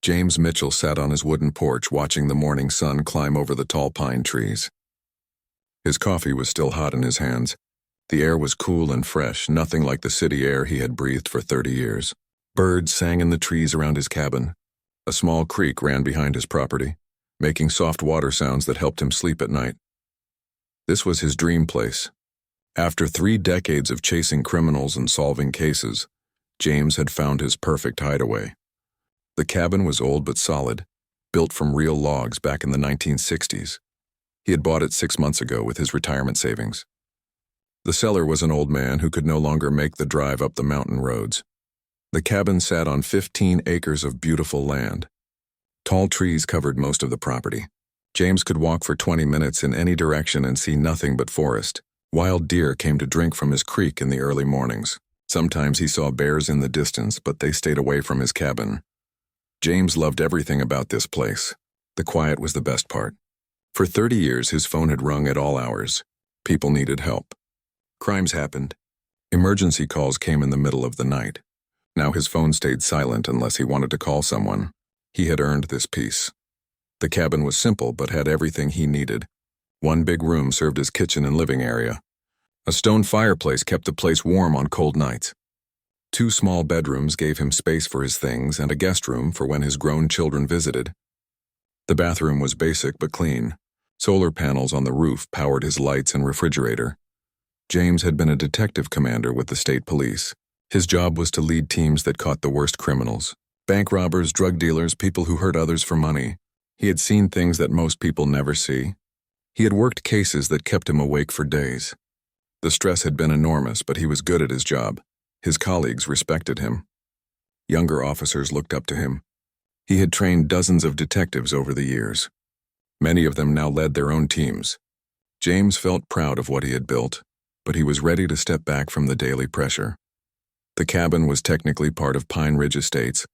James Mitchell sat on his wooden porch watching the morning sun climb over the tall pine trees. His coffee was still hot in his hands. The air was cool and fresh, nothing like the city air he had breathed for 30 years. Birds sang in the trees around his cabin. A small creek ran behind his property, making soft water sounds that helped him sleep at night. This was his dream place. After 3 decades of chasing criminals and solving cases, James had found his perfect hideaway. The cabin was old but solid, built from real logs back in the 1960s. He had bought it 6 months ago with his retirement savings. The seller was an old man who could no longer make the drive up the mountain roads. The cabin sat on 15 acres of beautiful land. Tall trees covered most of the property. James could walk for 20 minutes in any direction and see nothing but forest. Wild deer came to drink from his creek in the early mornings. Sometimes he saw bears in the distance, but they stayed away from his cabin. James loved everything about this place. The quiet was the best part. For 30 years, his phone had rung at all hours. People needed help. Crimes happened. Emergency calls came in the middle of the night. Now his phone stayed silent unless he wanted to call someone. He had earned this peace. The cabin was simple but had everything he needed. One big room served as kitchen and living area. A stone fireplace kept the place warm on cold nights. 2 small bedrooms gave him space for his things and a guest room for when his grown children visited. The bathroom was basic but clean. Solar panels on the roof powered his lights and refrigerator. James had been a detective commander with the state police. His job was to lead teams that caught the worst criminals. Bank robbers, drug dealers, people who hurt others for money. He had seen things that most people never see. He had worked cases that kept him awake for days. The stress had been enormous, but he was good at his job. His colleagues respected him. Younger officers looked up to him. He had trained dozens of detectives over the years. Many of them now led their own teams. James felt proud of what he had built, but he was ready to step back from the daily pressure. The cabin was technically part of Pine Ridge Estates,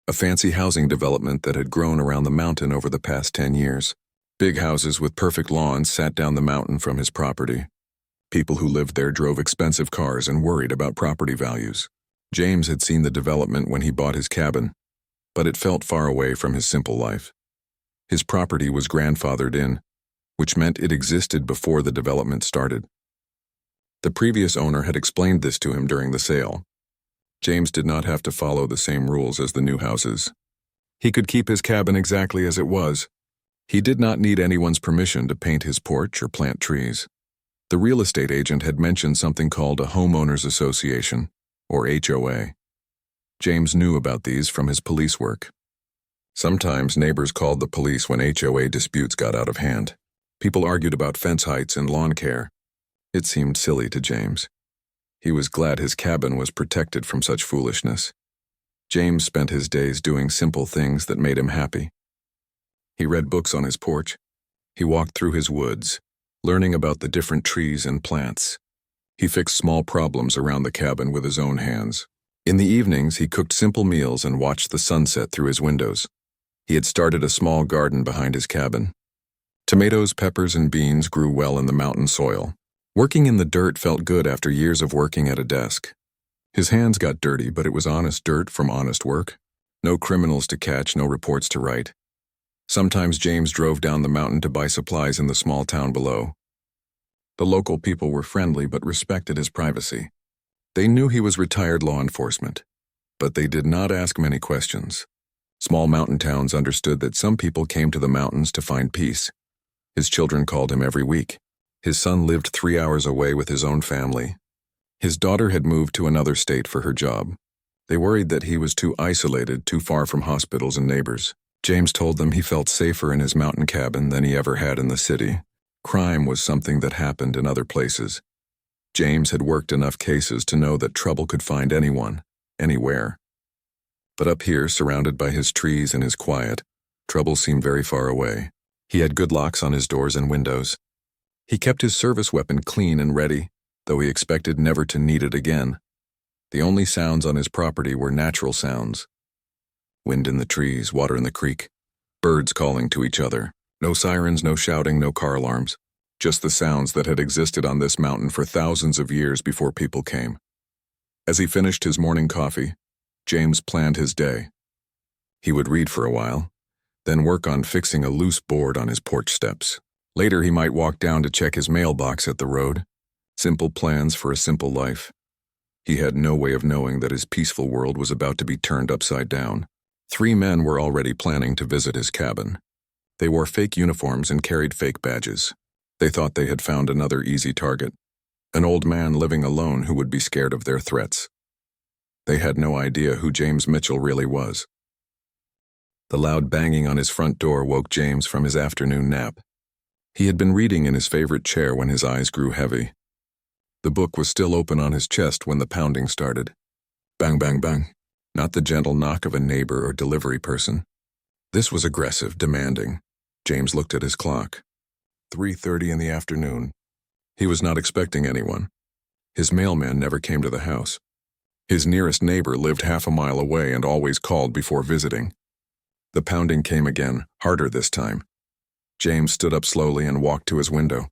a fancy housing development that had grown around the mountain over the past 10 years. Big houses with perfect lawns sat down the mountain from his property. People who lived there drove expensive cars and worried about property values. James had seen the development when he bought his cabin, but it felt far away from his simple life. His property was grandfathered in, which meant it existed before the development started. The previous owner had explained this to him during the sale. James did not have to follow the same rules as the new houses. He could keep his cabin exactly as it was. He did not need anyone's permission to paint his porch or plant trees. The real estate agent had mentioned something called a homeowners association, or HOA. James knew about these from his police work. Sometimes neighbors called the police when HOA disputes got out of hand. People argued about fence heights and lawn care. It seemed silly to James. He was glad his cabin was protected from such foolishness. James spent his days doing simple things that made him happy. He read books on his porch. He walked through his woods, learning about the different trees and plants. He fixed small problems around the cabin with his own hands. In the evenings, he cooked simple meals and watched the sunset through his windows. He had started a small garden behind his cabin. Tomatoes, peppers, and beans grew well in the mountain soil. Working in the dirt felt good after years of working at a desk. His hands got dirty, but it was honest dirt from honest work. No criminals to catch, no reports to write. Sometimes James drove down the mountain to buy supplies in the small town below. The local people were friendly but respected his privacy. They knew he was retired law enforcement, but they did not ask many questions. Small mountain towns understood that some people came to the mountains to find peace. His children called him every week. His son lived 3 hours away with his own family. His daughter had moved to another state for her job. They worried that he was too isolated, too far from hospitals and neighbors. James told them he felt safer in his mountain cabin than he ever had in the city. Crime was something that happened in other places. James had worked enough cases to know that trouble could find anyone, anywhere. But up here, surrounded by his trees and his quiet, trouble seemed very far away. He had good locks on his doors and windows. He kept his service weapon clean and ready, though he expected never to need it again. The only sounds on his property were natural sounds. Wind in the trees, water in the creek, birds calling to each other. No sirens, no shouting, no car alarms. Just the sounds that had existed on this mountain for thousands of years before people came. As he finished his morning coffee, James planned his day. He would read for a while, then work on fixing a loose board on his porch steps. Later he might walk down to check his mailbox at the road. Simple plans for a simple life. He had no way of knowing that his peaceful world was about to be turned upside down. 3 men were already planning to visit his cabin. They wore fake uniforms and carried fake badges. They thought they had found another easy target, an old man living alone who would be scared of their threats. They had no idea who James Mitchell really was. The loud banging on his front door woke James from his afternoon nap. He had been reading in his favorite chair when his eyes grew heavy. The book was still open on his chest when the pounding started. Bang, bang, bang. Not the gentle knock of a neighbor or delivery person. This was aggressive, demanding. James looked at his clock. 3:30 in the afternoon. He was not expecting anyone. His mailman never came to the house. His nearest neighbor lived half a mile away and always called before visiting. The pounding came again, harder this time. James stood up slowly and walked to his window.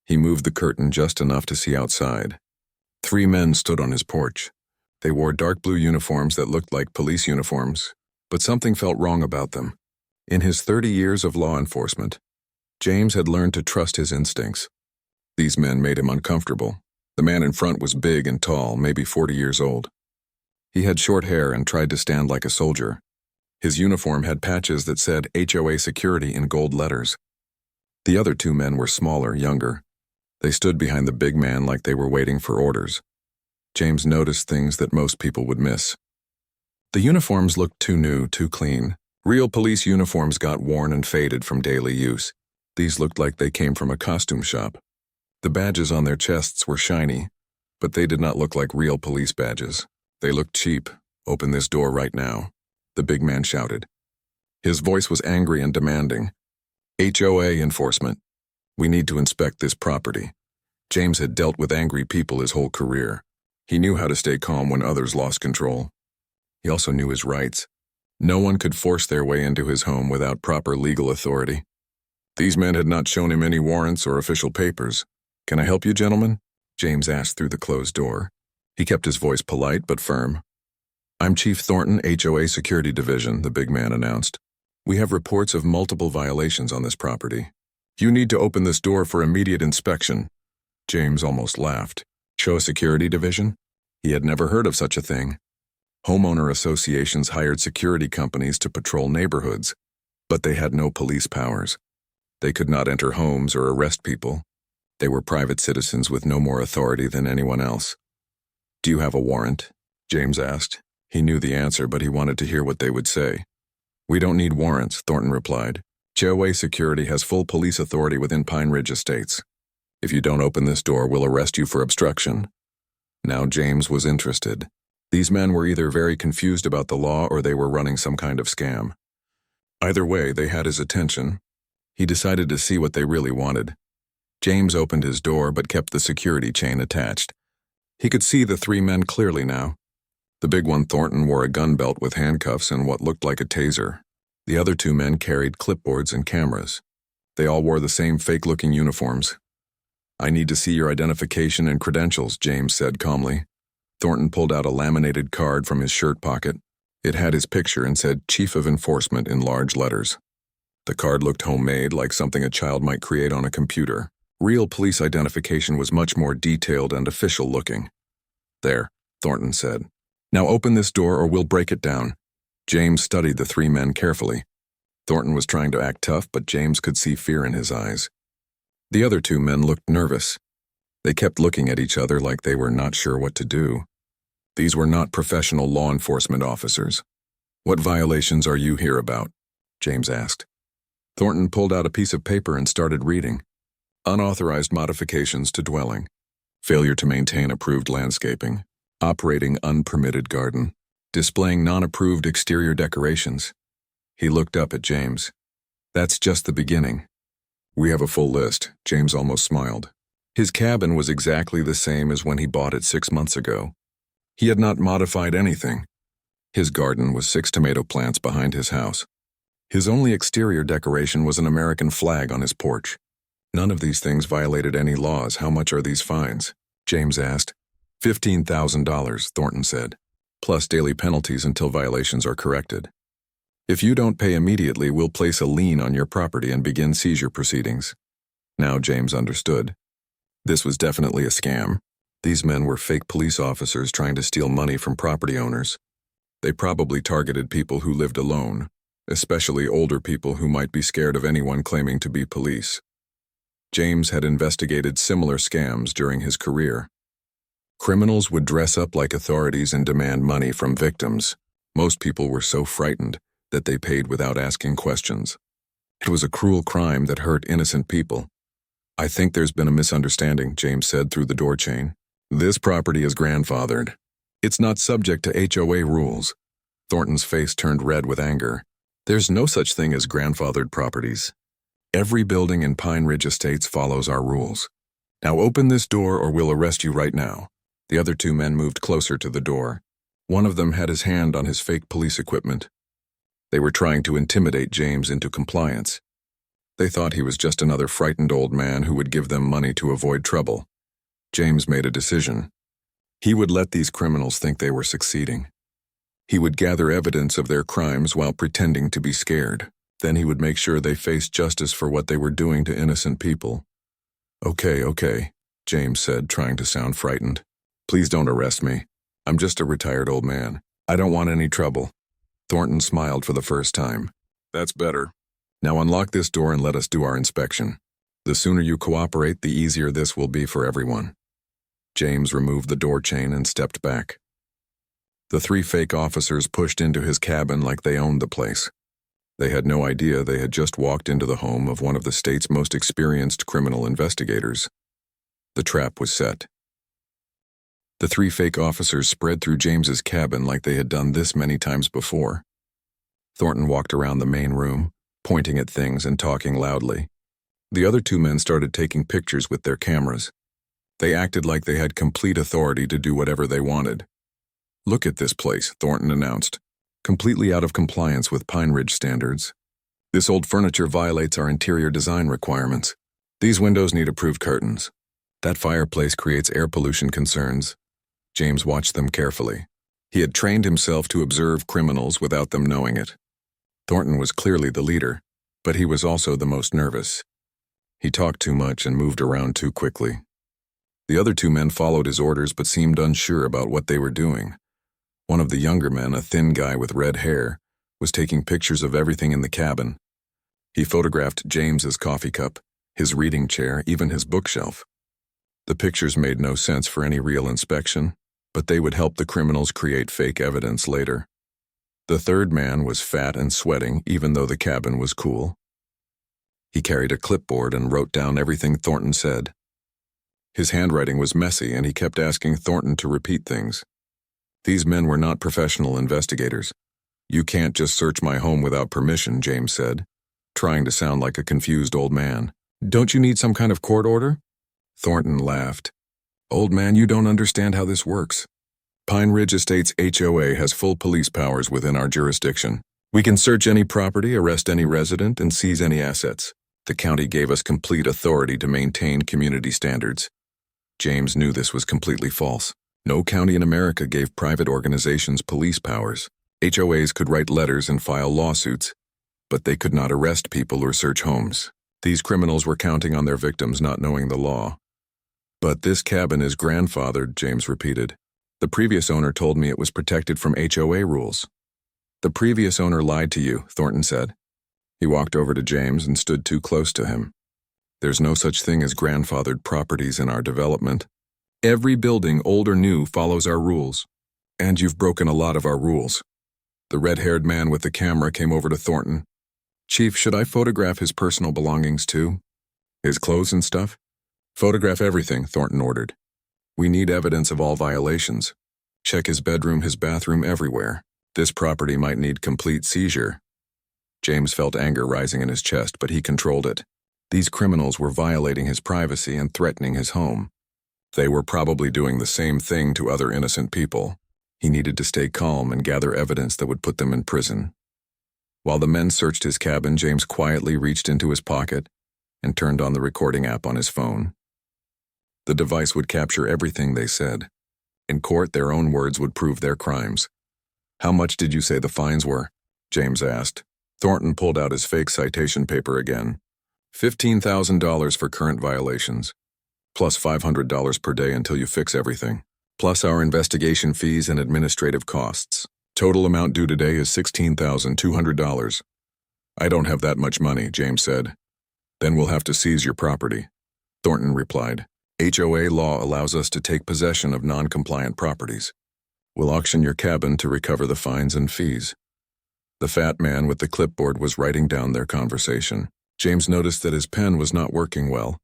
He moved the curtain just enough to see outside. 3 men stood on his porch. They wore dark blue uniforms that looked like police uniforms, but something felt wrong about them. In his 30 years of law enforcement, James had learned to trust his instincts. These men made him uncomfortable. The man in front was big and tall, maybe 40 years old. He had short hair and tried to stand like a soldier. His uniform had patches that said HOA security in gold letters. The other 2 men were smaller, younger. They stood behind the big man like they were waiting for orders. James noticed things that most people would miss. The uniforms looked too new, too clean. Real police uniforms got worn and faded from daily use. These looked like they came from a costume shop. The badges on their chests were shiny, but they did not look like real police badges. They looked cheap. Open this door right now, the big man shouted. His voice was angry and demanding. HOA enforcement. We need to inspect this property. James had dealt with angry people his whole career. He knew how to stay calm when others lost control. He also knew his rights. No one could force their way into his home without proper legal authority. These men had not shown him any warrants or official papers. Can I help you, gentlemen? James asked through the closed door. He kept his voice polite but firm. I'm Chief Thornton, HOA Security Division, the big man announced. We have reports of multiple violations on this property. You need to open this door for immediate inspection. James almost laughed. HOA Security Division? He had never heard of such a thing. Homeowner associations hired security companies to patrol neighborhoods, but they had no police powers. They could not enter homes or arrest people. They were private citizens with no more authority than anyone else. Do you have a warrant? James asked. He knew the answer, but he wanted to hear what they would say. We don't need warrants, Thornton replied. HOA Security has full police authority within Pine Ridge Estates. If you don't open this door, we'll arrest you for obstruction. Now James was interested. These men were either very confused about the law or they were running some kind of scam. Either way, they had his attention. He decided to see what they really wanted. James opened his door but kept the security chain attached. He could see the 3 men clearly now. The big one, Thornton, wore a gun belt with handcuffs and what looked like a taser. The other 2 men carried clipboards and cameras. They all wore the same fake-looking uniforms. I need to see your identification and credentials, James said calmly. Thornton pulled out a laminated card from his shirt pocket. It had his picture and said Chief of Enforcement in large letters. The card looked homemade, like something a child might create on a computer. Real police identification was much more detailed and official looking. There, Thornton said. Now open this door or we'll break it down. James studied the 3 men carefully. Thornton was trying to act tough, but James could see fear in his eyes. The other 2 men looked nervous. They kept looking at each other like they were not sure what to do. These were not professional law enforcement officers. What violations are you here about? James asked. Thornton pulled out a piece of paper and started reading. Unauthorized modifications to dwelling. Failure to maintain approved landscaping. Operating unpermitted garden. Displaying non-approved exterior decorations. He looked up at James. That's just the beginning. We have a full list, James almost smiled. His cabin was exactly the same as when he bought it 6 months ago. He had not modified anything. His garden was 6 tomato plants behind his house. His only exterior decoration was an American flag on his porch. None of these things violated any laws. How much are these fines? James asked. $15,000, Thornton said, plus daily penalties until violations are corrected. If you don't pay immediately, we'll place a lien on your property and begin seizure proceedings. Now James understood. This was definitely a scam. These men were fake police officers trying to steal money from property owners. They probably targeted people who lived alone, especially older people who might be scared of anyone claiming to be police. James had investigated similar scams during his career. Criminals would dress up like authorities and demand money from victims. Most people were so frightened that they paid without asking questions. It was a cruel crime that hurt innocent people. I think there's been a misunderstanding, James said through the door chain. This property is grandfathered. It's not subject to HOA rules. Thornton's face turned red with anger. There's no such thing as grandfathered properties. Every building in Pine Ridge Estates follows our rules. Now open this door or we'll arrest you right now. The other two men moved closer to the door. One of them had his hand on his fake police equipment. They were trying to intimidate James into compliance. They thought he was just another frightened old man who would give them money to avoid trouble. James made a decision. He would let these criminals think they were succeeding. He would gather evidence of their crimes while pretending to be scared. Then he would make sure they faced justice for what they were doing to innocent people. Okay, James said, trying to sound frightened. Please don't arrest me. I'm just a retired old man. I don't want any trouble. Thornton smiled for the first time. That's better. Now unlock this door and let us do our inspection. The sooner you cooperate, the easier this will be for everyone. James removed the door chain and stepped back. The three fake officers pushed into his cabin like they owned the place. They had no idea they had just walked into the home of one of the state's most experienced criminal investigators. The trap was set. The three fake officers spread through James's cabin like they had done this many times before. Thornton walked around the main room, pointing at things and talking loudly. The other two men started taking pictures with their cameras. They acted like they had complete authority to do whatever they wanted. Look at this place, Thornton announced. Completely out of compliance with Pine Ridge standards. This old furniture violates our interior design requirements. These windows need approved curtains. That fireplace creates air pollution concerns. James watched them carefully. He had trained himself to observe criminals without them knowing it. Thornton was clearly the leader, but he was also the most nervous. He talked too much and moved around too quickly. The other two men followed his orders but seemed unsure about what they were doing. One of the younger men, a thin guy with red hair, was taking pictures of everything in the cabin. He photographed James's coffee cup, his reading chair, even his bookshelf. The pictures made no sense for any real inspection, but they would help the criminals create fake evidence later. The third man was fat and sweating, even though the cabin was cool. He carried a clipboard and wrote down everything Thornton said. His handwriting was messy, and he kept asking Thornton to repeat things. These men were not professional investigators. You can't just search my home without permission, James said, trying to sound like a confused old man. Don't you need some kind of court order? Thornton laughed. Old man, you don't understand how this works. Pine Ridge Estates HOA has full police powers within our jurisdiction. We can search any property, arrest any resident, and seize any assets. The county gave us complete authority to maintain community standards. James knew this was completely false. No county in America gave private organizations police powers. HOAs could write letters and file lawsuits, but they could not arrest people or search homes. These criminals were counting on their victims not knowing the law. But this cabin is grandfathered, James repeated. The previous owner told me it was protected from HOA rules. The previous owner lied to you, Thornton said. He walked over to James and stood too close to him. There's no such thing as grandfathered properties in our development. Every building, old or new, follows our rules. And you've broken a lot of our rules. The red-haired man with the camera came over to Thornton. Chief, should I photograph his personal belongings too? His clothes and stuff? Photograph everything, Thornton ordered. We need evidence of all violations. Check his bedroom, his bathroom, everywhere. This property might need complete seizure. James felt anger rising in his chest, but he controlled it. These criminals were violating his privacy and threatening his home. They were probably doing the same thing to other innocent people. He needed to stay calm and gather evidence that would put them in prison. While the men searched his cabin, James quietly reached into his pocket and turned on the recording app on his phone. The device would capture everything they said. In court, their own words would prove their crimes. How much did you say the fines were? James asked. Thornton pulled out his fake citation paper again. $15,000 for current violations, plus $500 per day until you fix everything, plus our investigation fees and administrative costs. Total amount due today is $16,200. I don't have that much money, James said. Then we'll have to seize your property, Thornton replied. HOA law allows us to take possession of non-compliant properties. We'll auction your cabin to recover the fines and fees. The fat man with the clipboard was writing down their conversation. James noticed that his pen was not working well,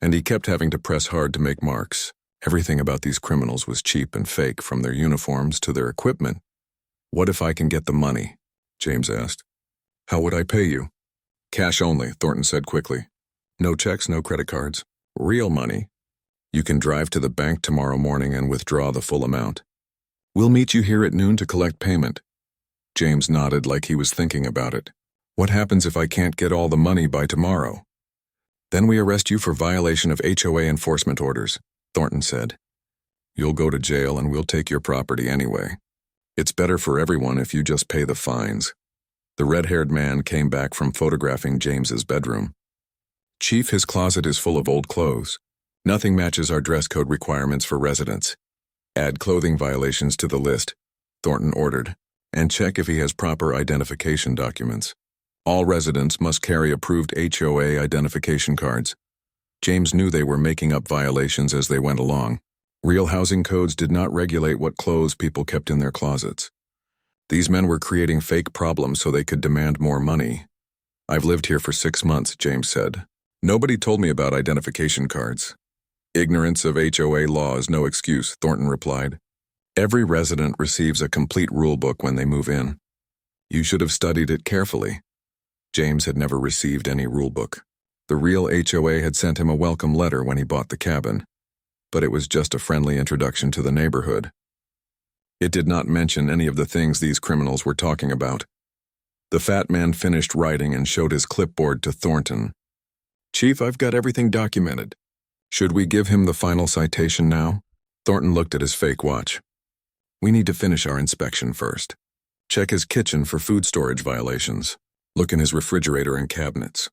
and he kept having to press hard to make marks. Everything about these criminals was cheap and fake, from their uniforms to their equipment. What if I can get the money? James asked. How would I pay you? Cash only, Thornton said quickly. No checks, no credit cards. Real money. You can drive to the bank tomorrow morning and withdraw the full amount. We'll meet you here at noon to collect payment. James nodded like he was thinking about it. What happens if I can't get all the money by tomorrow? Then we arrest you for violation of HOA enforcement orders, Thornton said. You'll go to jail and we'll take your property anyway. It's better for everyone if you just pay the fines. The red-haired man came back from photographing James's bedroom. Chief, his closet is full of old clothes. Nothing matches our dress code requirements for residents. Add clothing violations to the list, Thornton ordered, and check if he has proper identification documents. All residents must carry approved HOA identification cards. James knew they were making up violations as they went along. Real housing codes did not regulate what clothes people kept in their closets. These men were creating fake problems so they could demand more money. I've lived here for 6 months, James said. Nobody told me about identification cards. Ignorance of HOA law is no excuse, Thornton replied. Every resident receives a complete rulebook when they move in. You should have studied it carefully. James had never received any rulebook. The real HOA had sent him a welcome letter when he bought the cabin, but it was just a friendly introduction to the neighborhood. It did not mention any of the things these criminals were talking about. The fat man finished writing and showed his clipboard to Thornton. Chief, I've got everything documented. Should we give him the final citation now? Thornton looked at his fake watch. We need to finish our inspection first. Check his kitchen for food storage violations. Look in his refrigerator and cabinets.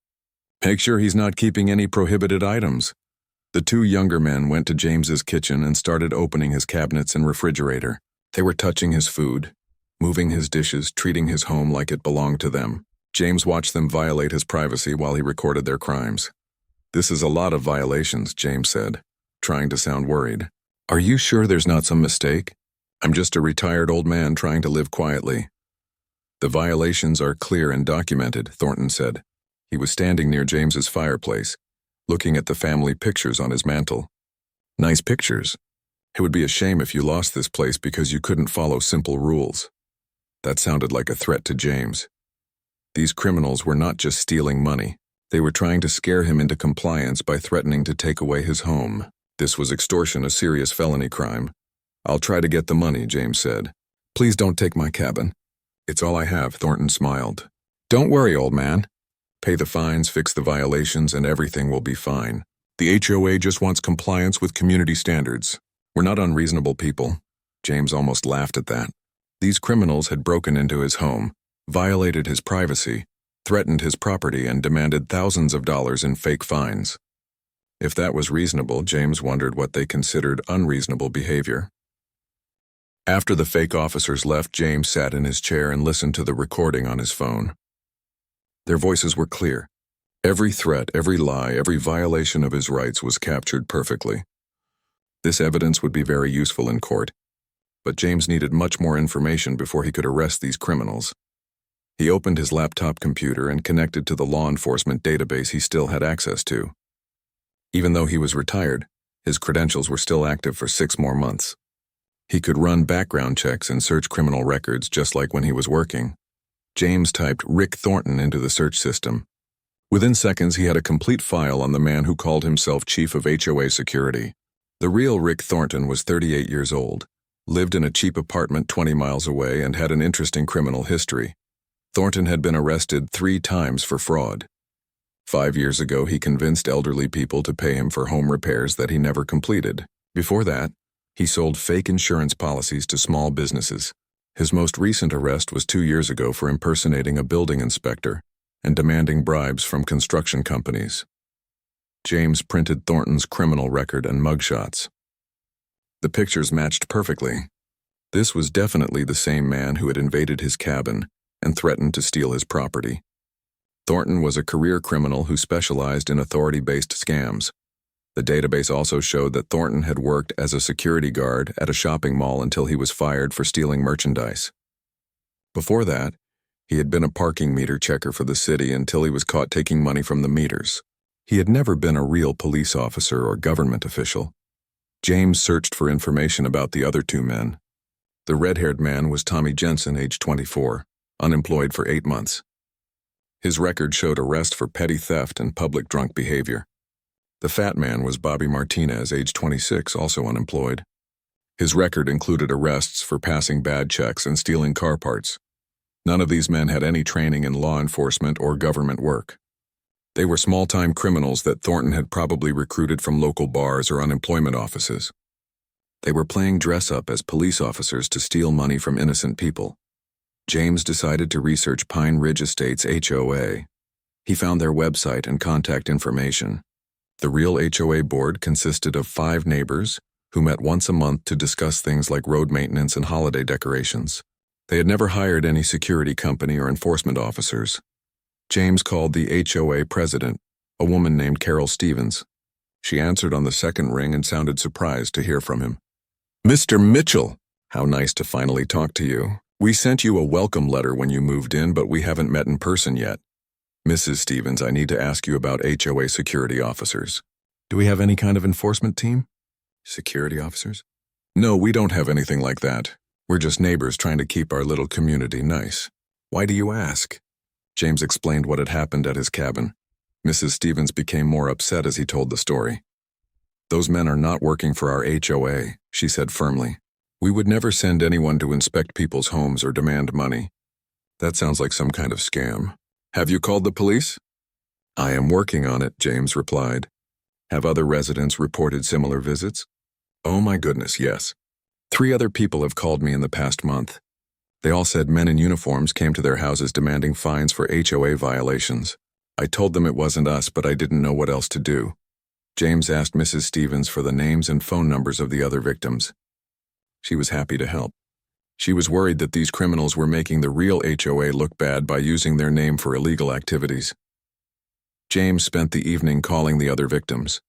Make sure he's not keeping any prohibited items. The two younger men went to James's kitchen and started opening his cabinets and refrigerator. They were touching his food, moving his dishes, treating his home like it belonged to them. James watched them violate his privacy while he recorded their crimes. This is a lot of violations, James said, trying to sound worried. Are you sure there's not some mistake? I'm just a retired old man trying to live quietly. The violations are clear and documented, Thornton said. He was standing near James's fireplace, looking at the family pictures on his mantel. Nice pictures. It would be a shame if you lost this place because you couldn't follow simple rules. That sounded like a threat to James. These criminals were not just stealing money. They were trying to scare him into compliance by threatening to take away his home. This was extortion, a serious felony crime. I'll try to get the money, James said. Please don't take my cabin. It's all I have, Thornton smiled. Don't worry, old man. Pay the fines, fix the violations, and everything will be fine. The HOA just wants compliance with community standards. We're not unreasonable people. James almost laughed at that. These criminals had broken into his home, violated his privacy, threatened his property, and demanded thousands of dollars in fake fines. If that was reasonable, James wondered what they considered unreasonable behavior. After the fake officers left, James sat in his chair and listened to the recording on his phone. Their voices were clear. Every threat, every lie, every violation of his rights was captured perfectly. This evidence would be very useful in court, but James needed much more information before he could arrest these criminals. He opened his laptop computer and connected to the law enforcement database he still had access to. Even though he was retired, his credentials were still active for 6 more months. He could run background checks and search criminal records just like when he was working. James typed Rick Thornton into the search system. Within seconds, he had a complete file on the man who called himself Chief of HOA Security. The real Rick Thornton was 38 years old, lived in a cheap apartment 20 miles away, and had an interesting criminal history. Thornton had been arrested 3 times for fraud. 5 years ago, he convinced elderly people to pay him for home repairs that he never completed. Before that, he sold fake insurance policies to small businesses. His most recent arrest was 2 years ago for impersonating a building inspector and demanding bribes from construction companies. James printed Thornton's criminal record and mugshots. The pictures matched perfectly. This was definitely the same man who had invaded his cabin and threatened to steal his property. Thornton was a career criminal who specialized in authority-based scams. The database also showed that Thornton had worked as a security guard at a shopping mall until he was fired for stealing merchandise. Before that, he had been a parking meter checker for the city until he was caught taking money from the meters. He had never been a real police officer or government official. James searched for information about the other 2 men. The red-haired man was Tommy Jensen, age 24, unemployed for 8 months. His record showed arrest for petty theft and public drunk behavior. The fat man was Bobby Martinez, age 26, also unemployed. His record included arrests for passing bad checks and stealing car parts. None of these men had any training in law enforcement or government work. They were small-time criminals that Thornton had probably recruited from local bars or unemployment offices. They were playing dress-up as police officers to steal money from innocent people. James decided to research Pine Ridge Estates HOA. He found their website and contact information. The real HOA board consisted of 5 neighbors who met once a month to discuss things like road maintenance and holiday decorations. They had never hired any security company or enforcement officers. James called the HOA president, a woman named Carol Stevens. She answered on the second ring and sounded surprised to hear from him. "Mr. Mitchell, how nice to finally talk to you. We sent you a welcome letter when you moved in, but we haven't met in person yet. Mrs. Stevens, I need to ask you about HOA security officers. Do we have any kind of enforcement team?" "Security officers?" "No, we don't have anything like that. We're just neighbors trying to keep our little community nice." "Why do you ask?" James explained what had happened at his cabin. Mrs. Stevens became more upset as he told the story. "Those men are not working for our HOA," she said firmly. "We would never send anyone to inspect people's homes or demand money. That sounds like some kind of scam. Have you called the police?" "I am working on it," James replied. "Have other residents reported similar visits?" "Oh my goodness, yes. 3 other people have called me in the past month. They all said men in uniforms came to their houses demanding fines for HOA violations. I told them it wasn't us, but I didn't know what else to do." James asked Mrs. Stevens for the names and phone numbers of the other victims. She was happy to help. She was worried that these criminals were making the real HOA look bad by using their name for illegal activities. James spent the evening calling the other victims.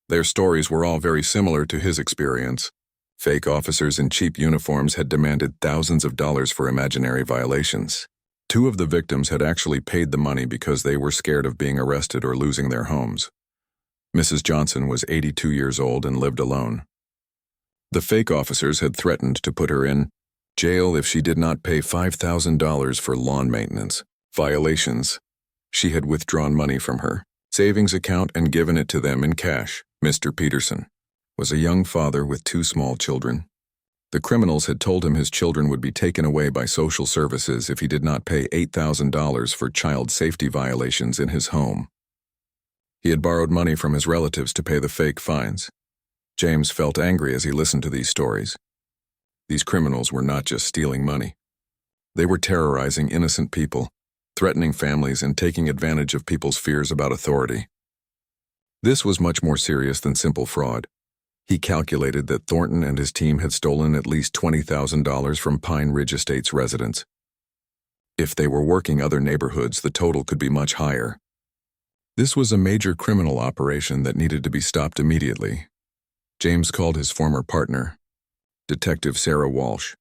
Their stories were all very similar to his experience. Fake officers in cheap uniforms had demanded thousands of dollars for imaginary violations. 2 of the victims had actually paid the money because they were scared of being arrested or losing their homes. Mrs. Johnson was 82 years old and lived alone. The fake officers had threatened to put her in jail if she did not pay $5,000 for lawn maintenance violations. She had withdrawn money from her savings account and given it to them in cash. Mr. Peterson was a young father with 2 small children. The criminals had told him his children would be taken away by social services if he did not pay $8,000 for child safety violations in his home. He had borrowed money from his relatives to pay the fake fines. James felt angry as he listened to these stories. These criminals were not just stealing money. They were terrorizing innocent people, threatening families, and taking advantage of people's fears about authority. This was much more serious than simple fraud. He calculated that Thornton and his team had stolen at least $20,000 from Pine Ridge Estates residents. If they were working other neighborhoods, the total could be much higher. This was a major criminal operation that needed to be stopped immediately. James called his former partner, Detective Sarah Walsh.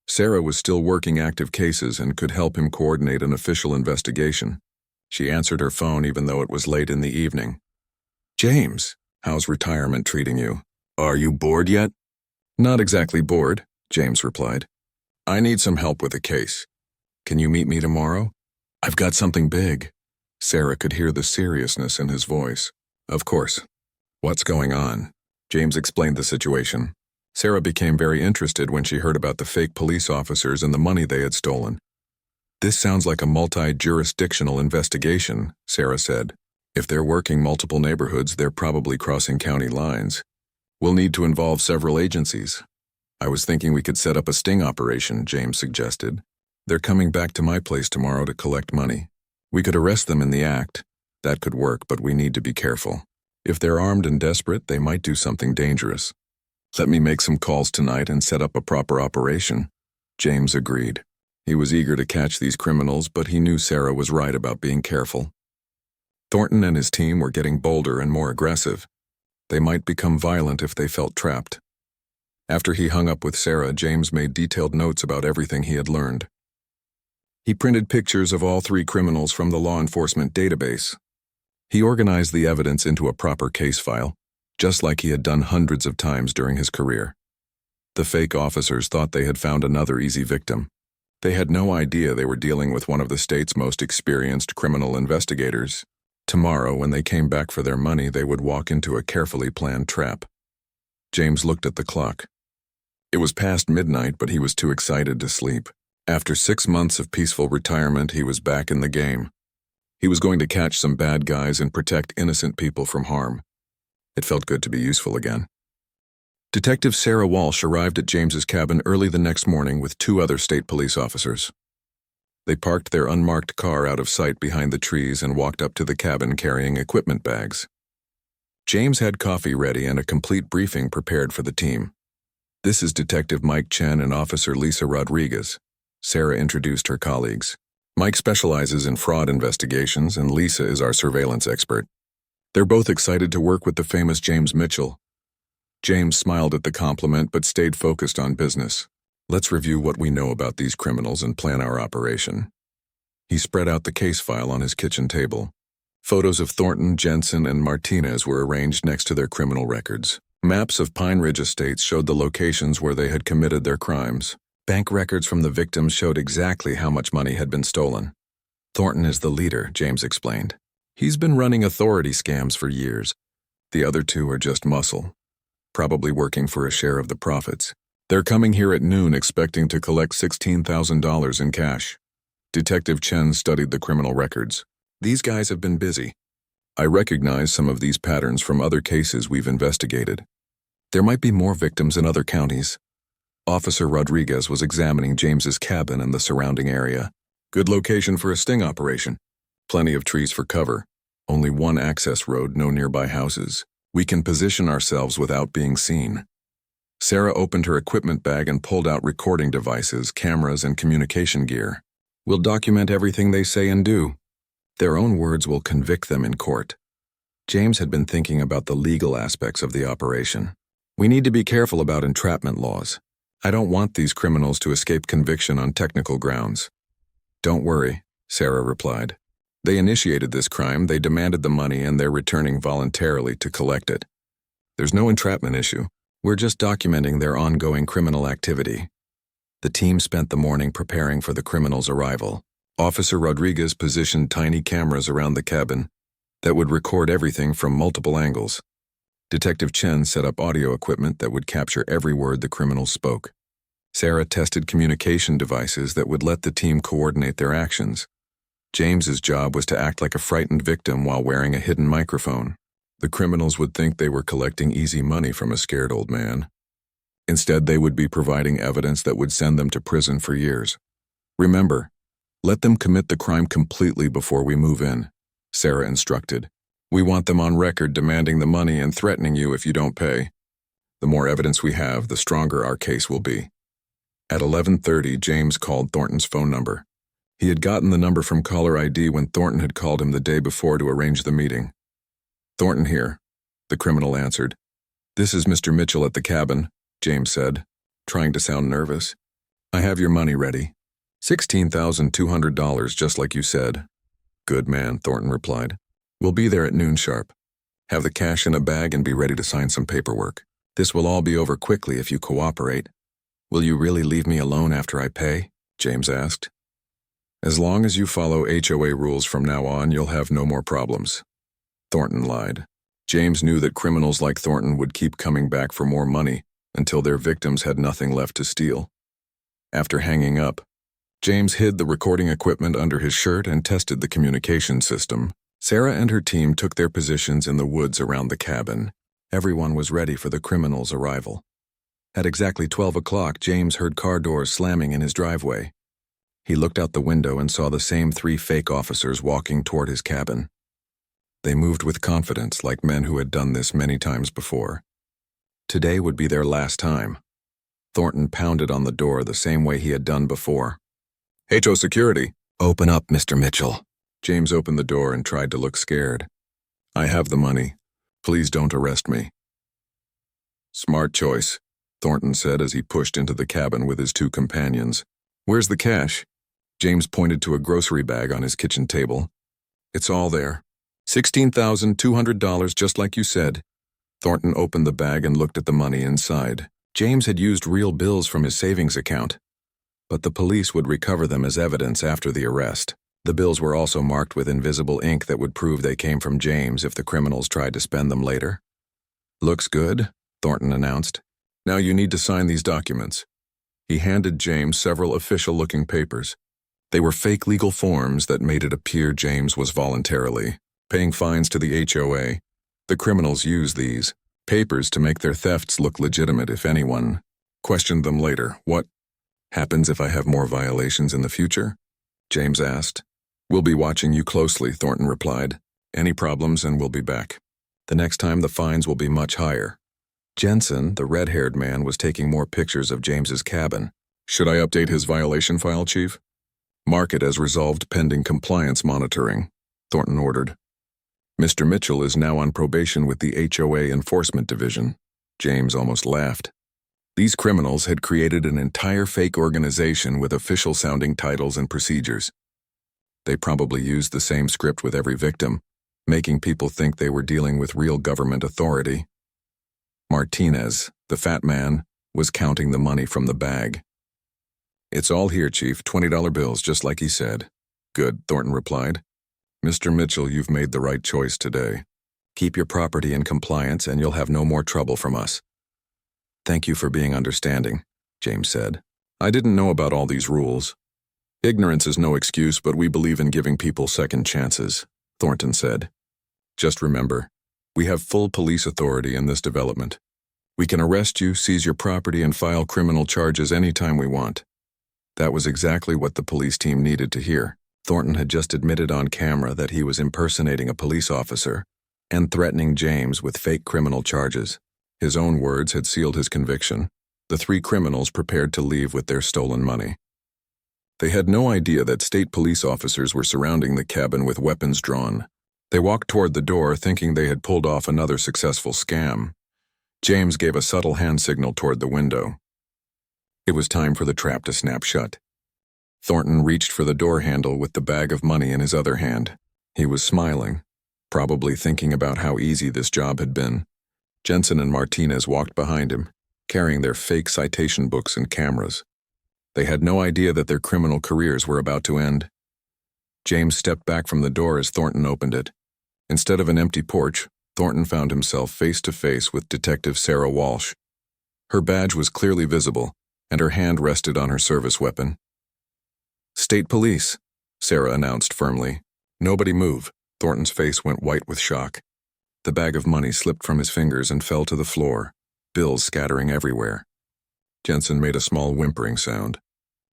Sarah was still working active cases and could help him coordinate an official investigation. She answered her phone even though it was late in the evening. "James, how's retirement treating you? Are you bored yet?" "Not exactly bored," James replied. "I need some help with a case. Can you meet me tomorrow? I've got something big." Sarah could hear the seriousness in his voice. "Of course. What's going on?" James explained the situation. Sarah became very interested when she heard about the fake police officers and the money they had stolen. "This sounds like a multi-jurisdictional investigation," Sarah said. "If they're working multiple neighborhoods, they're probably crossing county lines. We'll need to involve several agencies." I was thinking we could set up a sting operation, James suggested. They're coming back to my place tomorrow to collect money. We could arrest them in the act. That could work, but we need to be careful. If they're armed and desperate, they might do something dangerous. Let me make some calls tonight and set up a proper operation. James agreed. He was eager to catch these criminals, but he knew Sarah was right about being careful. Thornton and his team were getting bolder and more aggressive. They might become violent if they felt trapped. After he hung up with Sarah, James made detailed notes about everything he had learned. He printed pictures of all 3 criminals from the law enforcement database. He organized the evidence into a proper case file, just like he had done hundreds of times during his career. The fake officers thought they had found another easy victim. They had no idea they were dealing with one of the state's most experienced criminal investigators. Tomorrow, when they came back for their money, they would walk into a carefully planned trap. James looked at the clock. It was past midnight, but he was too excited to sleep. After 6 months of peaceful retirement, he was back in the game. He was going to catch some bad guys and protect innocent people from harm. It felt good to be useful again. Detective Sarah Walsh arrived at James's cabin early the next morning with 2 other state police officers. They parked their unmarked car out of sight behind the trees and walked up to the cabin carrying equipment bags. James had coffee ready and a complete briefing prepared for the team. "This is Detective Mike Chen and Officer Lisa Rodriguez," Sarah introduced her colleagues. "Mike specializes in fraud investigations and Lisa is our surveillance expert. They're both excited to work with the famous James Mitchell." James smiled at the compliment but stayed focused on business. "Let's review what we know about these criminals and plan our operation." He spread out the case file on his kitchen table. Photos of Thornton, Jensen, and Martinez were arranged next to their criminal records. Maps of Pine Ridge estates showed the locations where they had committed their crimes. Bank records from the victims showed exactly how much money had been stolen. "Thornton is the leader," James explained. "He's been running authority scams for years. The other 2 are just muscle, probably working for a share of the profits. They're coming here at noon expecting to collect $16,000 in cash." Detective Chen studied the criminal records. "These guys have been busy. I recognize some of these patterns from other cases we've investigated. There might be more victims in other counties." Officer Rodriguez was examining James's cabin and the surrounding area. "Good location for a sting operation. Plenty of trees for cover. Only one access road, no nearby houses. We can position ourselves without being seen." Sarah opened her equipment bag and pulled out recording devices, cameras, and communication gear. "We'll document everything they say and do. Their own words will convict them in court." James had been thinking about the legal aspects of the operation. "We need to be careful about entrapment laws. I don't want these criminals to escape conviction on technical grounds." "Don't worry," Sarah replied. "They initiated this crime, they demanded the money, and they're returning voluntarily to collect it. There's no entrapment issue. We're just documenting their ongoing criminal activity." The team spent the morning preparing for the criminals' arrival. Officer Rodriguez positioned tiny cameras around the cabin that would record everything from multiple angles. Detective Chen set up audio equipment that would capture every word the criminals spoke. Sarah tested communication devices that would let the team coordinate their actions. James's job was to act like a frightened victim while wearing a hidden microphone. The criminals would think they were collecting easy money from a scared old man. Instead, they would be providing evidence that would send them to prison for years. "Remember, let them commit the crime completely before we move in," Sarah instructed. "We want them on record demanding the money and threatening you if you don't pay. The more evidence we have, the stronger our case will be." At 11:30, James called Thornton's phone number. He had gotten the number from caller ID when Thornton had called him the day before to arrange the meeting. "Thornton here," the criminal answered. "This is Mr. Mitchell at the cabin," James said, trying to sound nervous. "I have your money ready. $16,200, just like you said." "Good man," Thornton replied. "We'll be there at noon sharp. Have the cash in a bag and be ready to sign some paperwork. This will all be over quickly if you cooperate." "Will you really leave me alone after I pay?" James asked. "As long as you follow HOA rules from now on, you'll have no more problems." Thornton lied. James knew that criminals like Thornton would keep coming back for more money until their victims had nothing left to steal. After hanging up, James hid the recording equipment under his shirt and tested the communication system. Sarah and her team took their positions in the woods around the cabin. Everyone was ready for the criminals' arrival. At exactly 12 o'clock, James heard car doors slamming in his driveway. He looked out the window and saw the same 3 fake officers walking toward his cabin. They moved with confidence, like men who had done this many times before. Today would be their last time. Thornton pounded on the door the same way he had done before. HO security. Open up, Mr. Mitchell. James opened the door and tried to look scared. I have the money. Please don't arrest me. Smart choice, Thornton said as he pushed into the cabin with his 2 companions. Where's the cash? James pointed to a grocery bag on his kitchen table. It's all there. $16,200, just like you said. Thornton opened the bag and looked at the money inside. James had used real bills from his savings account, but the police would recover them as evidence after the arrest. The bills were also marked with invisible ink that would prove they came from James if the criminals tried to spend them later. Looks good, Thornton announced. Now you need to sign these documents. He handed James several official-looking papers. They were fake legal forms that made it appear James was voluntarily paying fines to the HOA. The criminals use these papers to make their thefts look legitimate if anyone questioned them later. What happens if I have more violations in the future? James asked. We'll be watching you closely, Thornton replied. Any problems and we'll be back. The next time the fines will be much higher. Jensen, the red-haired man, was taking more pictures of James's cabin. Should I update his violation file, Chief? Mark it as resolved pending compliance monitoring, Thornton ordered. Mr. Mitchell is now on probation with the HOA Enforcement Division. James almost laughed. These criminals had created an entire fake organization with official-sounding titles and procedures. They probably used the same script with every victim, making people think they were dealing with real government authority. Martinez, the fat man, was counting the money from the bag. It's all here, Chief, $20 bills, just like he said. Good, Thornton replied. Mr. Mitchell, you've made the right choice today. Keep your property in compliance and you'll have no more trouble from us. Thank you for being understanding, James said. I didn't know about all these rules. Ignorance is no excuse, but we believe in giving people second chances, Thornton said. Just remember, we have full police authority in this development. We can arrest you, seize your property, and file criminal charges anytime we want. That was exactly what the police team needed to hear. Thornton had just admitted on camera that he was impersonating a police officer and threatening James with fake criminal charges. His own words had sealed his conviction. The 3 criminals prepared to leave with their stolen money. They had no idea that state police officers were surrounding the cabin with weapons drawn. They walked toward the door thinking they had pulled off another successful scam. James gave a subtle hand signal toward the window. It was time for the trap to snap shut. Thornton reached for the door handle with the bag of money in his other hand. He was smiling, probably thinking about how easy this job had been. Jensen and Martinez walked behind him, carrying their fake citation books and cameras. They had no idea that their criminal careers were about to end. James stepped back from the door as Thornton opened it. Instead of an empty porch, Thornton found himself face to face with Detective Sarah Walsh. Her badge was clearly visible, and her hand rested on her service weapon. State Police, Sarah announced firmly. Nobody move. Thornton's face went white with shock. The bag of money slipped from his fingers and fell to the floor, bills scattering everywhere. Jensen made a small whimpering sound.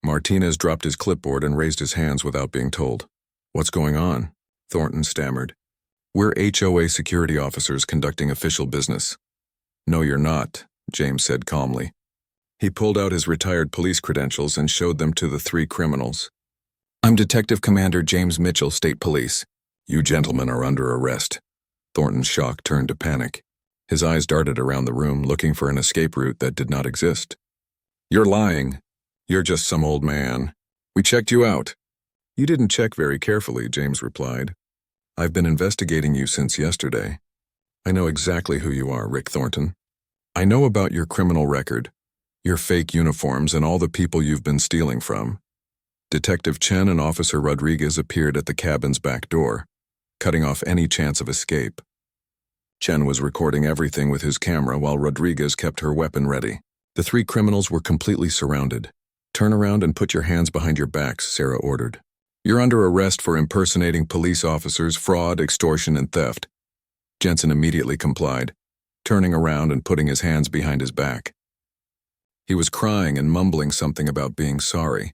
Martinez dropped his clipboard and raised his hands without being told. What's going on? Thornton stammered. We're HOA security officers conducting official business. No, you're not, James said calmly. He pulled out his retired police credentials and showed them to the 3 criminals. I'm Detective Commander James Mitchell, State Police. You gentlemen are under arrest. Thornton's shock turned to panic. His eyes darted around the room looking for an escape route that did not exist. You're lying. You're just some old man. We checked you out. You didn't check very carefully, James replied. I've been investigating you since yesterday. I know exactly who you are, Rick Thornton. I know about your criminal record, your fake uniforms, and all the people you've been stealing from. Detective Chen and Officer Rodriguez appeared at the cabin's back door, cutting off any chance of escape. Chen was recording everything with his camera while Rodriguez kept her weapon ready. The 3 criminals were completely surrounded. Turn around and put your hands behind your backs, Sarah ordered. You're under arrest for impersonating police officers, fraud, extortion, and theft. Jensen immediately complied, turning around and putting his hands behind his back. He was crying and mumbling something about being sorry.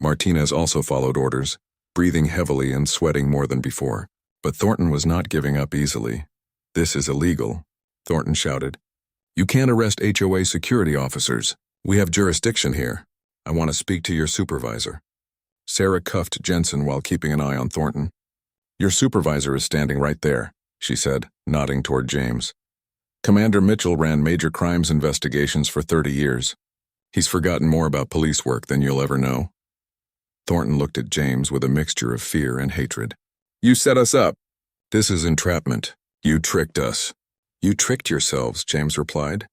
Martinez also followed orders, breathing heavily and sweating more than before. But Thornton was not giving up easily. "This is illegal," Thornton shouted. "You can't arrest HOA security officers. We have jurisdiction here. I want to speak to your supervisor." Sarah cuffed Jensen while keeping an eye on Thornton. "Your supervisor is standing right there," she said, nodding toward James. "Commander Mitchell ran major crimes investigations for 30 years. He's forgotten more about police work than you'll ever know." Thornton looked at James with a mixture of fear and hatred. "You set us up." "This is entrapment. You tricked us." "You tricked yourselves," James replied.